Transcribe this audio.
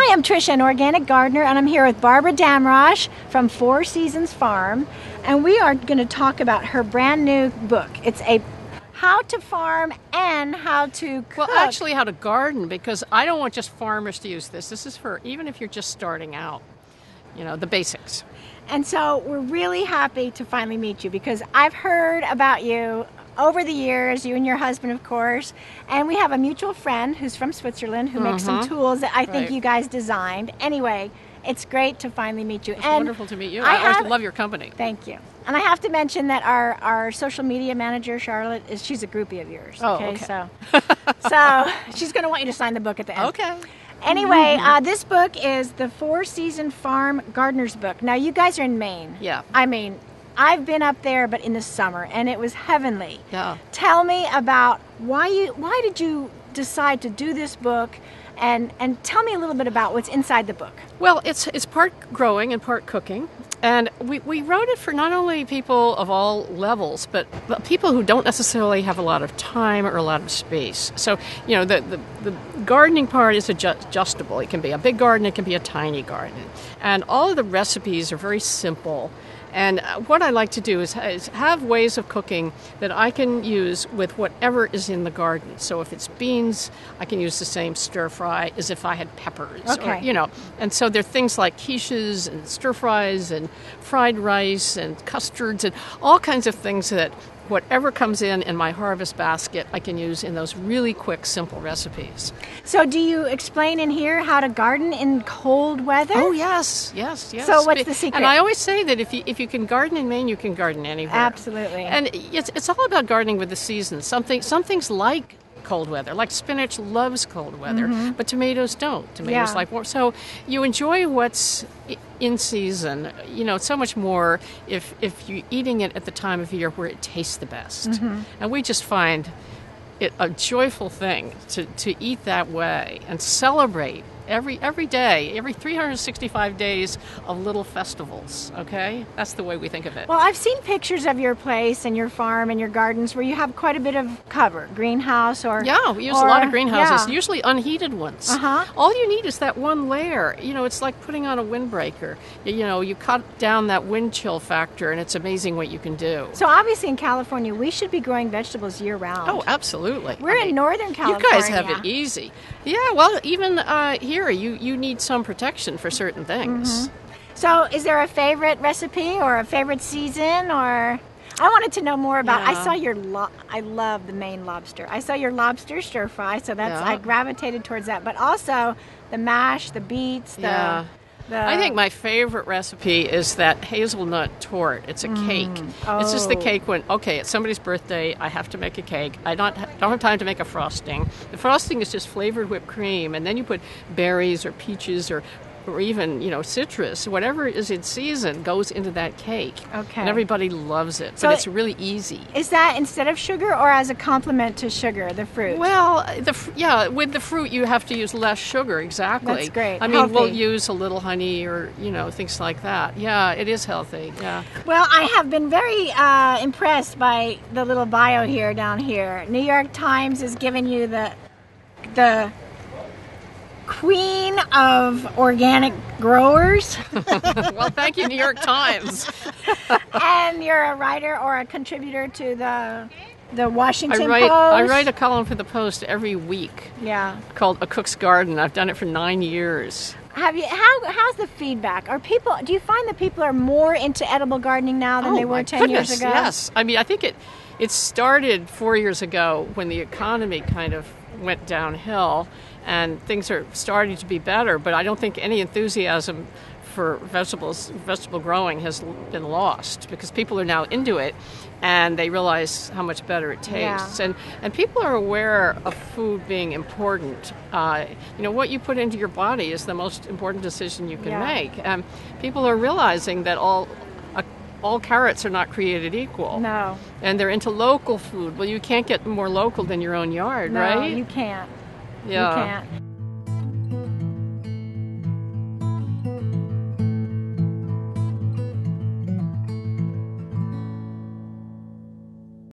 Hi, I'm Tricia, an organic gardener, and I'm here with Barbara Damrosch from Four Seasons Farm, and we are going to talk about her brand new book. It's a how to farm and how to cook. Well, actually how to garden, because I don't want just farmers to use this. This is for even if you're just starting out, you know, the basics. And so we're really happy to finally meet you because I've heard about you over the years, you and your husband, of course, and we have a mutual friend who's from Switzerland who makes some tools that I think you guys designed. Anyway, it's great to finally meet you. It's wonderful to meet you. I always love your company. Thank you. And I have to mention that our social media manager, Charlotte, she's a groupie of yours. Okay. So she's going to want you to sign the book at the end. Okay. Anyway, this book is the Four Season Farm Gardener's Book. Now, you guys are in Maine. Yeah. I mean, I've been up there, but in the summer, and it was heavenly. Yeah. Tell me about why did you decide to do this book, and tell me a little bit about what's inside the book. Well, it's part growing and part cooking. And we wrote it for not only people of all levels, but people who don't necessarily have a lot of time or a lot of space. So, you know, the gardening part is adjustable. It can be a big garden, it can be a tiny garden. And all of the recipes are very simple. And what I like to do is have ways of cooking that I can use with whatever is in the garden. So if it's beans, I can use the same stir fry as if I had peppers. Okay. Or, you know, and so there are things like quiches and stir fries and fried rice and custards and all kinds of things that whatever comes in my harvest basket, I can use in those really quick, simple recipes. So do you explain in here how to garden in cold weather? Oh, yes. So what's the secret? And I always say that if you can garden in Maine, you can garden anywhere. Absolutely. And it's all about gardening with the seasons. Some things like cold weather, like spinach loves cold weather, but tomatoes don't. Tomatoes like warm. So you enjoy what's in season, you know, so much more if you're eating it at the time of year where it tastes the best. And we just find it a joyful thing to eat that way and celebrate every day, every 365 days of little festivals, okay? That's the way we think of it. Well, I've seen pictures of your place and your farm and your gardens where you have quite a bit of cover, greenhouse or... Yeah, we use a lot of greenhouses, usually unheated ones. All you need is that one layer. You know, it's like putting on a windbreaker. You know, you cut down that wind chill factor and it's amazing what you can do. So obviously in California, we should be growing vegetables year-round. Oh, absolutely. We're in Northern California. You guys have it easy. Yeah, well, even here, you need some protection for certain things. So is there a favorite recipe or a favorite season, or... I wanted to know more about... I saw your... I love the Maine lobster. I saw your lobster stir fry, so that's... I gravitated towards that. But also the mash, the beets, the... I think my favorite recipe is that hazelnut torte. It's a cake. It's just the cake when, okay, it's somebody's birthday, I have to make a cake. I don't have time to make a frosting. The frosting is just flavored whipped cream, and then you put berries or peaches or even, you know, citrus, whatever is in season goes into that cake. Okay. And everybody loves it, so but it's really easy. Is that instead of sugar or as a complement to sugar, the fruit? Well, with the fruit you have to use less sugar, exactly. That's great. I mean, healthy. We'll use a little honey or, you know, things like that. Yeah, it is healthy, yeah. Well, I have been very impressed by the little bio here down here. New York Times has given you the queen of organic growers. Well, thank you, New York Times. And you're a writer or a contributor to the Washington Post. I write a column for the Post every week. Yeah. Called A Cook's Garden. I've done it for 9 years. How's the feedback? Do you find that people are more into edible gardening now than they were 10 years ago? Yes. I mean, I think it started 4 years ago when the economy kind of went downhill and things are starting to be better, but I don't think any enthusiasm for vegetable growing has been lost because people are now into it and they realize how much better it tastes. And people are aware of food being important. You know, what you put into your body is the most important decision you can make. And people are realizing that all carrots are not created equal. No. And they're into local food. Well, you can't get more local than your own yard, right? No, you can't. Yeah. You can't.